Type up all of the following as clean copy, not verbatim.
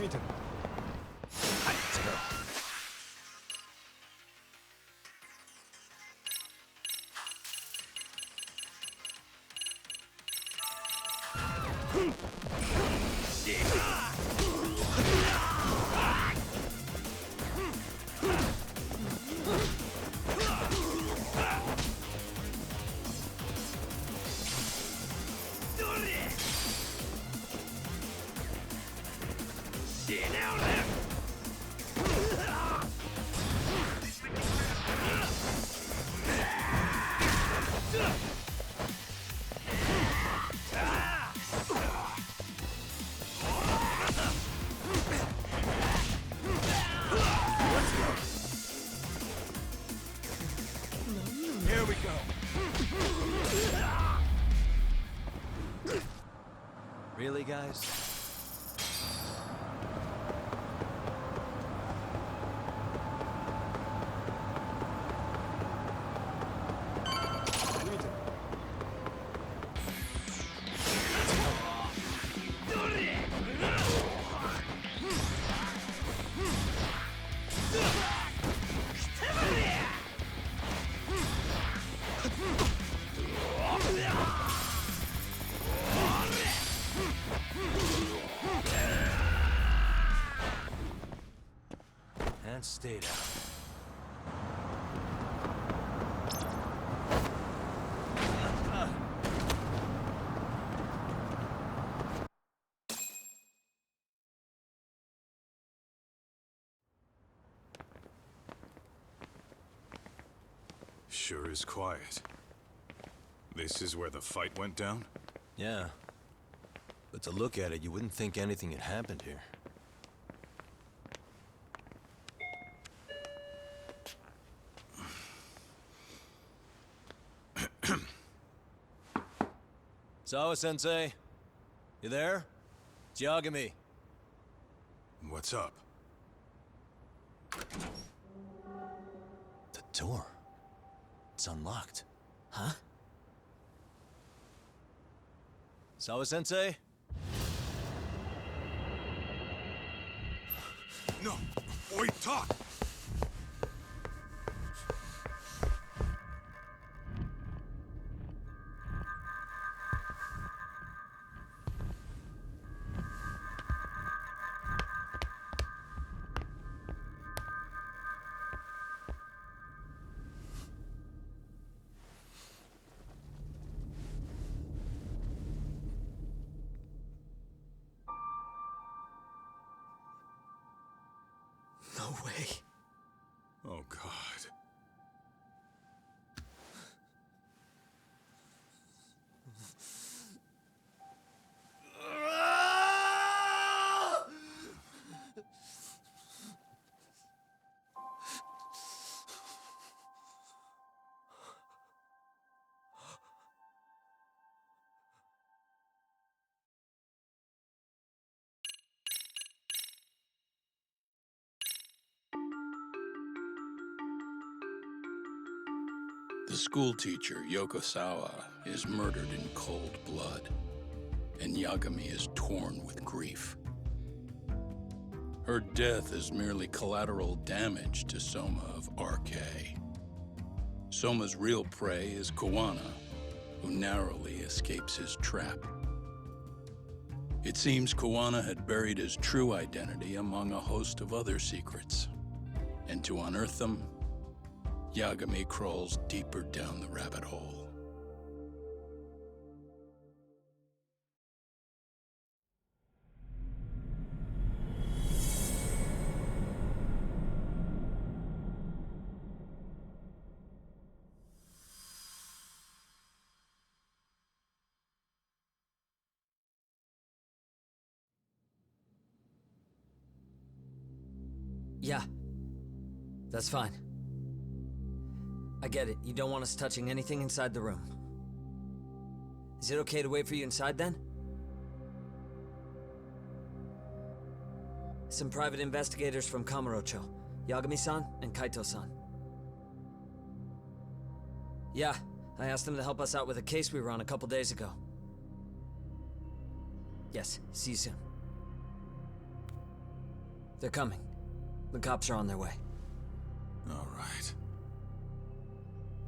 Meet him. Here we go. Really, guys? Meet him. And stay down. Sure is quiet. This is where the fight went down? Yeah. But to look at it, you wouldn't think anything had happened here. Sawa-sensei? You there? It's Yagami. What's up? The door. It's unlocked. Huh? Sawa-sensei? No! Wait, talk! No way. Oh, God. The schoolteacher, Yokosawa, is murdered in cold blood, and Yagami is torn with grief. Her death is merely collateral damage to Soma of RK. Soma's real prey is Kawana, who narrowly escapes his trap. It seems Kawana had buried his true identity among a host of other secrets, and to unearth them, Yagami crawls deeper down the rabbit hole. Yeah. That's fine. I get it. You don't want us touching anything inside the room. Is it okay to wait for you inside then? Some private investigators from Kamurocho. Yagami-san and Kaito-san. Yeah, I asked them to help us out with a case we were on a couple days ago. Yes, see you soon. They're coming. The cops are on their way. All right.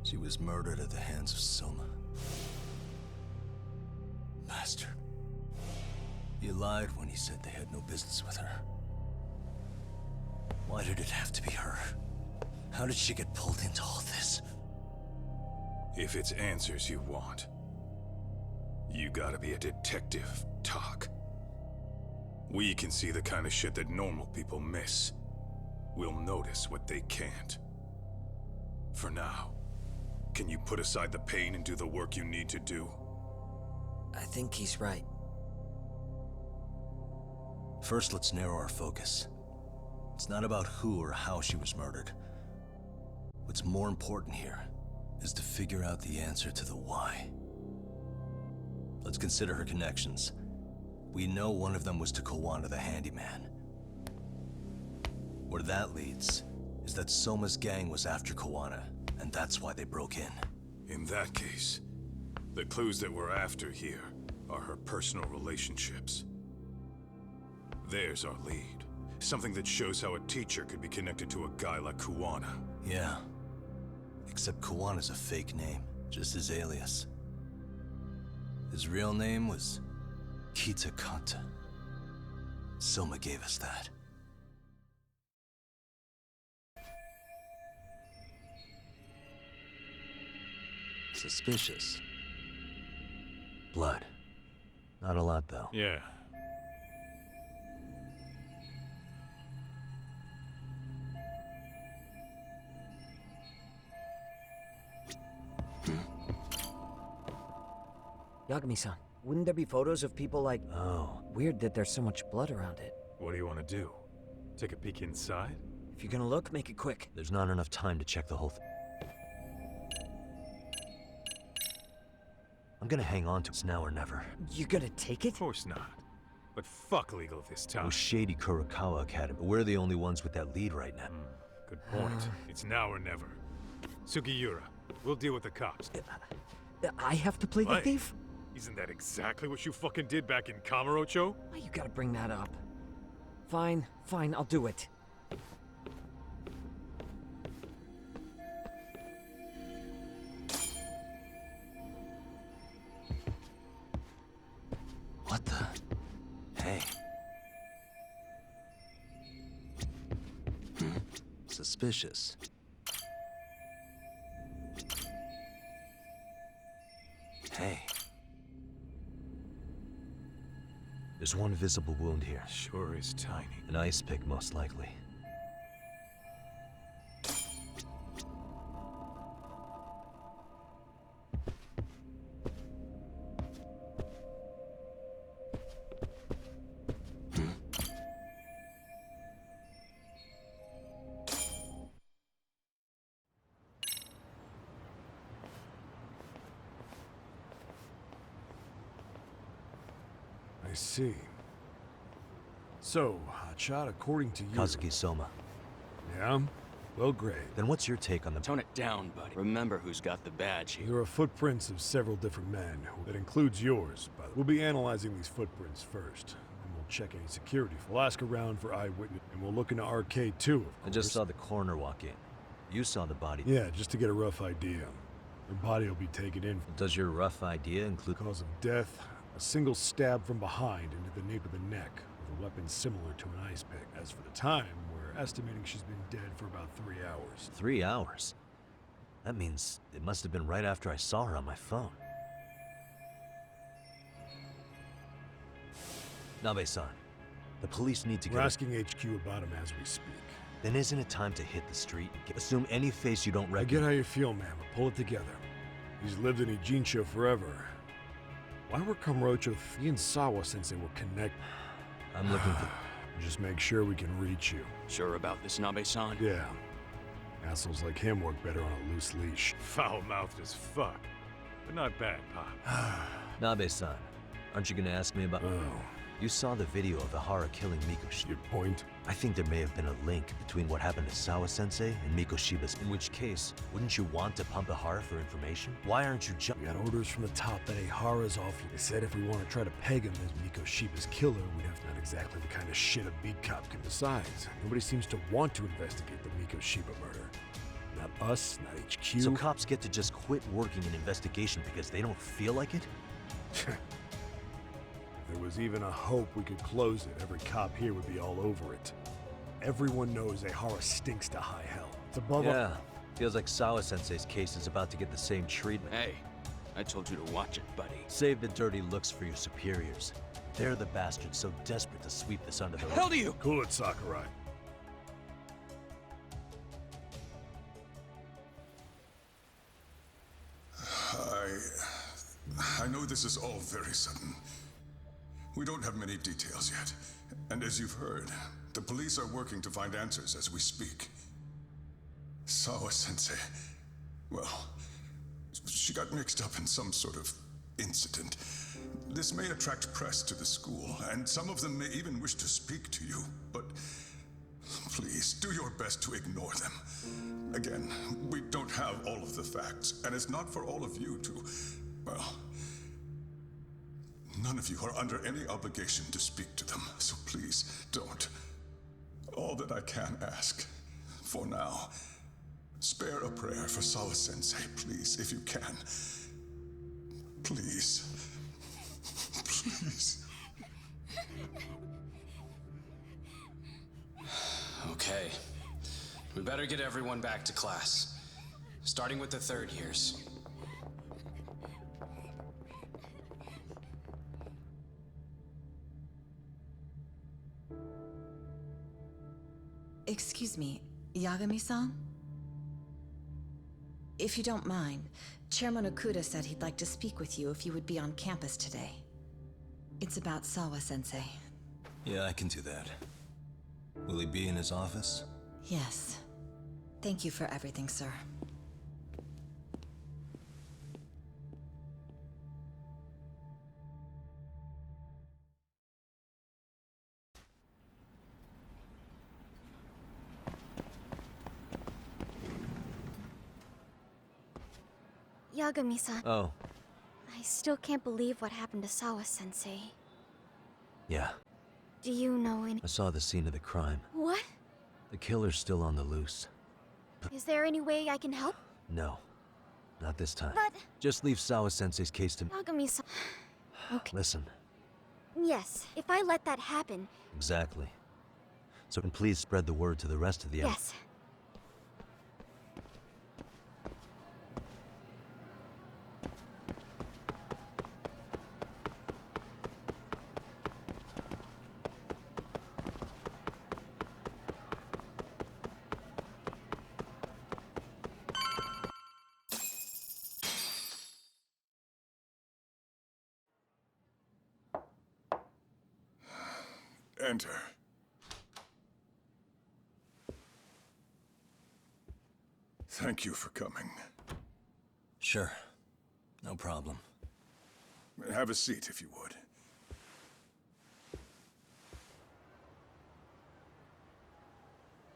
She was murdered at the hands of Soma. Bastard. He lied when he said they had no business with her. Why did it have to be her? How did she get pulled into all this? If it's answers you want, you gotta be a detective, Talk. We can see the kind of shit that normal people miss. We'll notice what they can't. For now, can you put aside the pain and do the work you need to do? I think he's right. First, let's narrow our focus. It's not about who or how she was murdered. What's more important here is to figure out the answer to the why. Let's consider her connections. We know one of them was to Kawana the handyman. Where that leads is that Soma's gang was after Kawana, and that's why they broke in. In that case, the clues that we're after here are her personal relationships. There's our lead. Something that shows how a teacher could be connected to a guy like Kawana. Yeah. Except Kawana's a fake name, just his alias. His real name was Kita Kanta. Soma gave us that. Suspicious. Blood. Not a lot, though. Yeah. Yagami-san, wouldn't there be photos of people like... Oh. Weird that there's so much blood around it. What do you want to do? Take a peek inside? If you're gonna look, make it quick. There's not enough time to check the whole thing. I'm gonna hang on to it's now or never. You gonna take it? Of course not. But fuck legal this It time. was shady Kurokawa Academy, but we're the only ones with that lead right now. Good point. It's now or never. Sugiura, we'll deal with the cops. I have to play the What? thief? Isn't that exactly what you fucking did back in Kamurocho? Why you gotta bring that up? Fine, fine, I'll do it. What the? Hey. Suspicious. Hey. There's one visible wound here. Sure is tiny. An ice pick, most likely. I see. So, Hotshot, according to you... Kazuki Soma. Yeah? Well, great. Then what's your take on the... Tone it down, buddy. Remember who's got the badge here. There are footprints of several different men. That includes yours, by the way. We'll be analyzing these footprints first. And we'll check any security. We'll ask around for eyewitness. And we'll look into Arcade too, of course. I just saw the coroner walk in. You saw the body. Yeah, just to get a rough idea. Her body will be taken in for Does your rough idea include... cause of death. A single stab from behind into the nape of the neck, with a weapon similar to an ice pick. As for the time, we're estimating she's been dead for about 3 hours. 3 hours? That means it must have been right after I saw her on my phone. Nabe-san, the police need to We're get... asking HQ about him as we speak. Then isn't it time to hit the street and assume any face you don't I get recognize? how you feel, man, but pull it together. He's lived in Ijincho forever. Why were Kamurocho he and Sawa since they were connected? I'm looking for... Just make sure we can reach you. Sure about this, Nabe-san? Yeah. Assholes like him work better on a loose leash. Foul-mouthed as fuck. But not bad, Pop. Nabe-san, aren't you gonna ask me about... Oh, You saw the video of Ihara killing Mikoshi. good point. I think there may have been a link between what happened to Sawa-sensei and Mikoshiba's. In which case, wouldn't you want to pump Ihara for information? Why aren't you We got orders from the top that Ihara's off you. They said if we want to try to peg him as Mikoshiba's killer, we'd have not exactly the kind of shit a beat cop can. Besides, nobody seems to want to investigate the Mikoshiba murder. Not us, not HQ. So cops get to just quit working an investigation because they don't feel like it? If there was even a hope we could close it, every cop here would be all over it. Everyone knows Ihara stinks to high hell. It's above Yeah, feels like Sawa-sensei's case is about to get the same treatment. Hey, I told you to watch it, buddy. Save the dirty looks for your superiors. They're the bastards so desperate to sweep this under the rug. Hell do you? Cool it, Sakurai. I know this is all very sudden. We don't have many details yet. And as you've heard, the police are working to find answers as we speak. Sawa-sensei, well, she got mixed up in some sort of incident. This may attract press to the school, and some of them may even wish to speak to you, but please, do your best to ignore them. Again, we don't have all of the facts, and it's not for all of you to, well, none of you are under any obligation to speak to them, so please don't. All that I can ask, for now, spare a prayer for Sawa-sensei, please, if you can. Please. Please. Okay. We better get everyone back to class. Starting with the third years. Excuse me, Yagami-san? If you don't mind, Chairman Okuda said he'd like to speak with you if you would be on campus today. It's about Sawa-sensei. Yeah, I can do that. Will he be in his office? Yes. Thank you for everything, sir. Yagami-san, Oh, I still can't believe what happened to Sawa-sensei. yeah. Do you know any— I saw the scene of the crime. What? The killer's still on the loose. Is there any way I can help? No, not this time. But— Just leave Sawa-sensei's case to me. Yagami-san— Okay. Listen, Yes, if I let that happen— exactly. So please spread the word to the rest of the— Yes. Enter. Thank you for coming. Sure, no problem. Have a seat, if you would.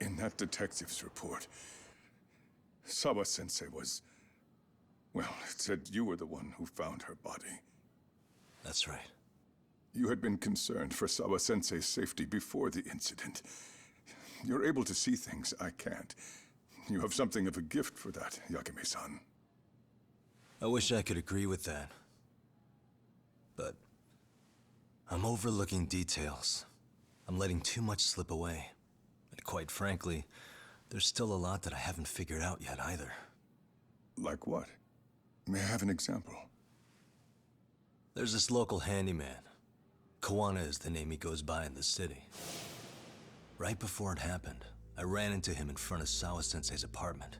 In that detective's report, Sawa-sensei was... Well, it said you were the one who found her body. That's right. You had been concerned for Sawa-sensei's safety before the incident. You're able to see things I can't. You have something of a gift for that, Yagami-san. I wish I could agree with that. But I'm overlooking details. I'm letting too much slip away. And quite frankly, there's still a lot that I haven't figured out yet either. Like what? May I have an example? There's this local handyman. Kawana is the name he goes by in the city. Right before it happened, I ran into him in front of Sawa-sensei's apartment.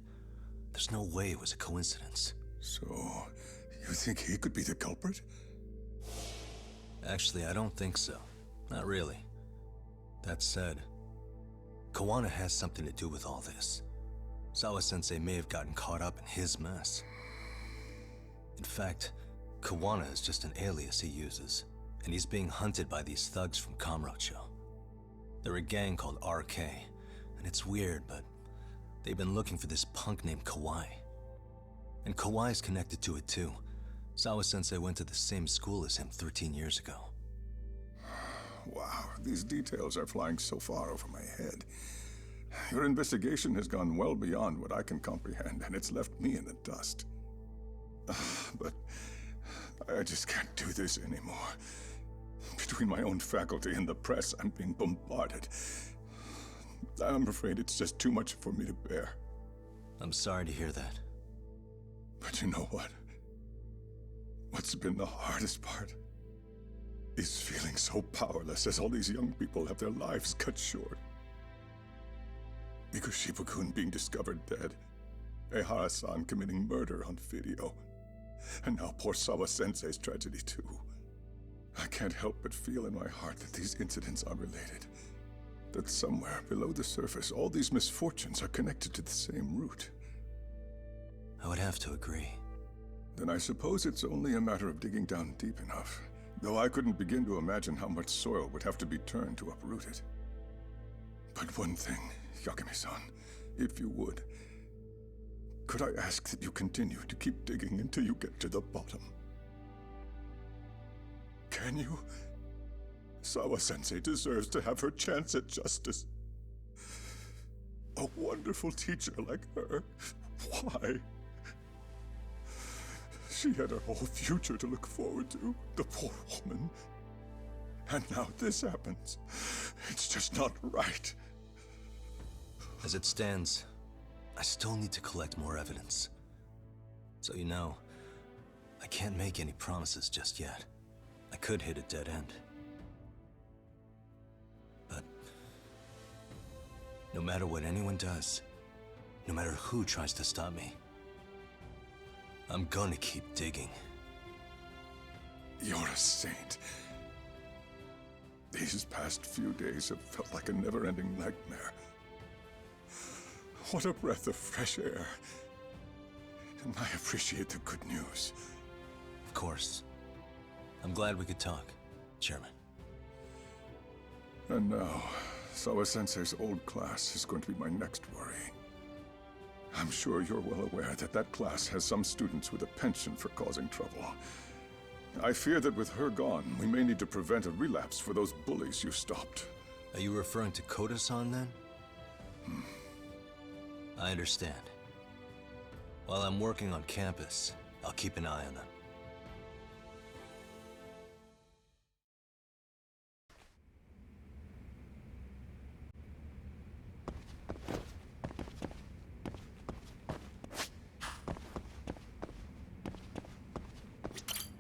There's no way it was a coincidence. So, you think he could be the culprit? Actually, I don't think so. Not really. That said, Kawana has something to do with all this. Sawa-sensei may have gotten caught up in his mess. In fact, Kawana is just an alias he uses, and he's being hunted by these thugs from Kamurocho. They're a gang called RK, and it's weird, but they've been looking for this punk named Kawhi. And Kawhi's connected to it too. Sawa-sensei went to the same school as him 13 years ago. Wow, these details are flying so far over my head. Your investigation has gone well beyond what I can comprehend, and it's left me in the dust. But I just can't do this anymore. Between my own faculty and the press, I'm being bombarded. I'm afraid it's just too much for me to bear. I'm sorry to hear that. But you know what? What's been the hardest part is feeling so powerless as all these young people have their lives cut short. Mikoshiba-kun being discovered dead, Ehara-san committing murder on video, and now poor Sawa-sensei's tragedy too. I can't help but feel in my heart that these incidents are related. That somewhere below the surface, all these misfortunes are connected to the same root. I would have to agree. Then I suppose it's only a matter of digging down deep enough, though I couldn't begin to imagine how much soil would have to be turned to uproot it. But one thing, Yagami-san, if you would, could I ask that you continue to keep digging until you get to the bottom? Can you? Sawa-sensei deserves to have her chance at justice. A wonderful teacher like her. Why? She had her whole future to look forward to, the poor woman. And now this happens. It's just not right. As it stands, I still need to collect more evidence. So you know, I can't make any promises just yet. I could hit a dead end. But no matter what anyone does, no matter who tries to stop me, I'm gonna keep digging. You're a saint. These past few days have felt like a never-ending nightmare. What a breath of fresh air. And I appreciate the good news. Of course. I'm glad we could talk, Chairman. And now, Sawa-sensei's old class is going to be my next worry. I'm sure you're well aware that that class has some students with a penchant for causing trouble. I fear that with her gone, we may need to prevent a relapse for those bullies you stopped. Are you referring to Koda-san then? I understand. While I'm working on campus, I'll keep an eye on them.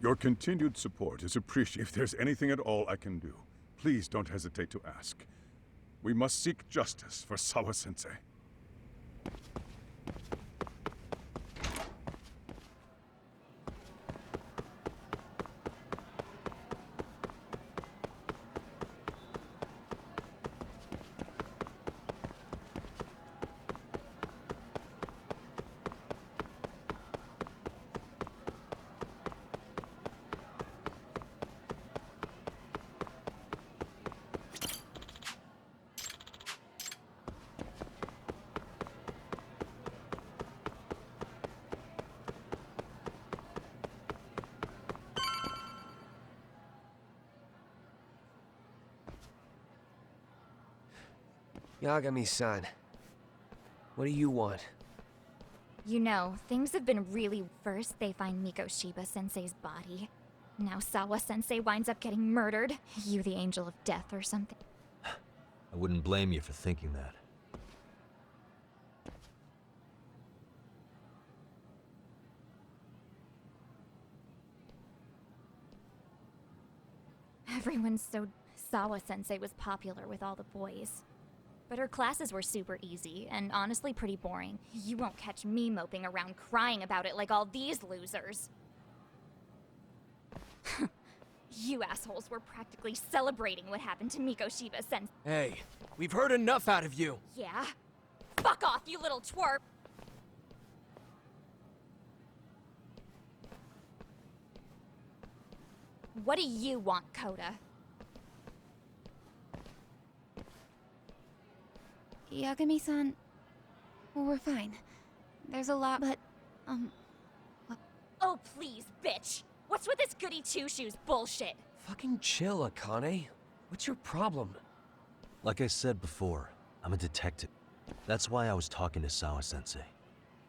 Your continued support is appreciated. If there's anything at all I can do, please don't hesitate to ask. We must seek justice for Sawa-sensei. Yagami-san, what do you want? You know, things have been really... First, they find Mikoshiba-sensei's body. Now Sawa-sensei winds up getting murdered. You the angel of death or something. I wouldn't blame you for thinking that. Everyone's so... Sawa-sensei was popular with all the boys. But her classes were super easy, and honestly pretty boring. You won't catch me moping around crying about it like all these losers. You assholes were practically celebrating what happened to Mikoshiba-sensei. Hey, we've heard enough out of you. Yeah? Fuck off, you little twerp! What do you want, Koda? Yagami-san, we're fine. There's a lot, but, Oh, please, bitch! What's with this goody two-shoes bullshit? Fucking chill, Akane. What's your problem? Like I said before, I'm a detective. That's why I was talking to Sawa-sensei.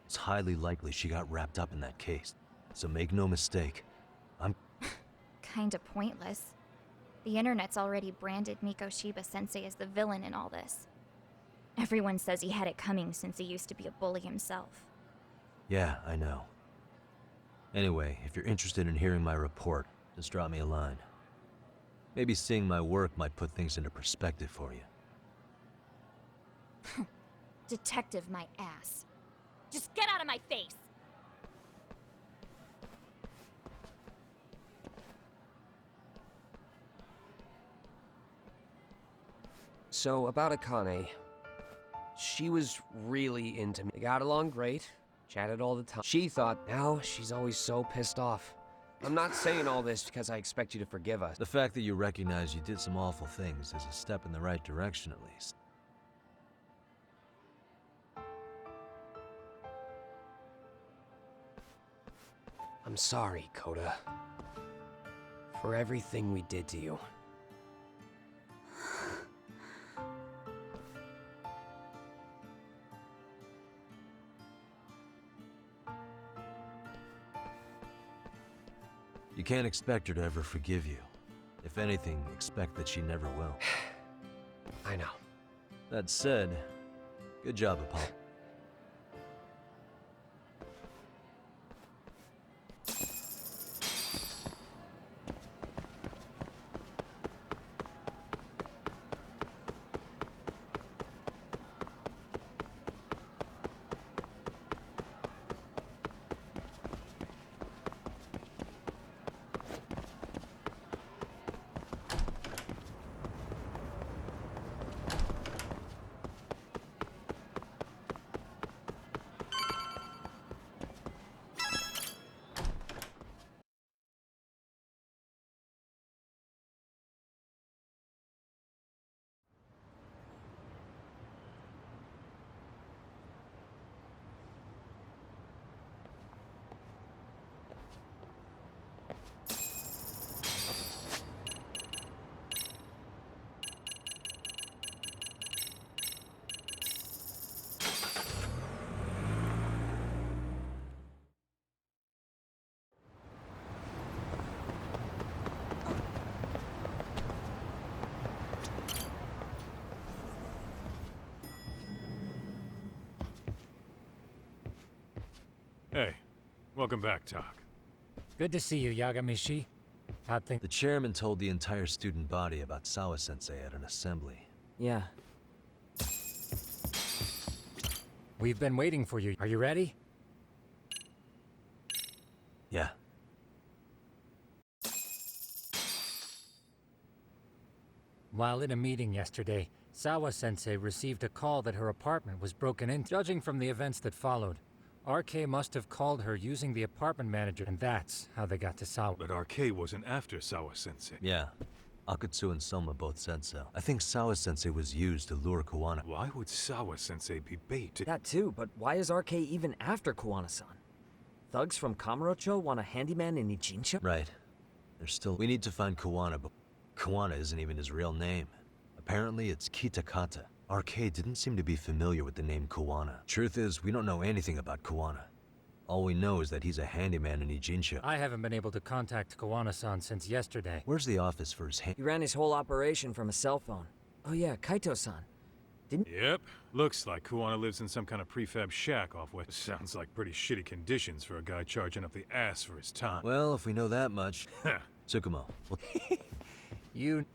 It's highly likely she got wrapped up in that case. So make no mistake, I'm... Kinda pointless. The internet's already branded Mikoshiba-sensei as the villain in all this. Everyone says he had it coming since he used to be a bully himself. Yeah, I know. Anyway, if you're interested in hearing my report, just drop me a line. Maybe seeing my work might put things into perspective for you. Detective my ass. Just get out of my face! So, about Akane. She was really into me. They got along great, chatted all the time. She thought, now she's always so pissed off. I'm not saying all this because I expect you to forgive us. The fact that you recognize you did some awful things is a step in the right direction, at least. I'm sorry, Koda. For everything we did to you. You can't expect her to ever forgive you. If anything, expect that she never will. I know. That said, good job, Apollo. Hey, welcome back, Tak. Good to see you, Yagamishi. How'd things... The chairman told the entire student body about Sawa-sensei at an assembly. Yeah. We've been waiting for you. Are you ready? Yeah. While in a meeting yesterday, Sawa-sensei received a call that her apartment was broken into. Judging from the events that followed, RK must have called her using the apartment manager, and that's how they got to Sawa. But RK wasn't after Sawa-sensei. Yeah. Akutsu and Soma both said so. I think Sawa-sensei was used to lure Kuwana. Why would Sawa-sensei be bait? That too, but why is RK even after Kuwana-san? Thugs from Kamurocho want a handyman in Ijincho? Right. We need to find Kuwana, but Kuwana isn't even his real name. Apparently it's Kitakata. RK didn't seem to be familiar with the name Kuwana. Truth is, we don't know anything about Kuwana. All we know is that he's a handyman in Ijincho. I haven't been able to contact Kuwana-san since yesterday. Where's the office for his He ran his whole operation from a cell phone. Oh yeah, Kaito-san. Yep. Looks like Kuwana lives in some kind of prefab shack off west. Sounds like pretty shitty conditions for a guy charging up the ass for his time. Well, if we know that much... Tsukumo. You...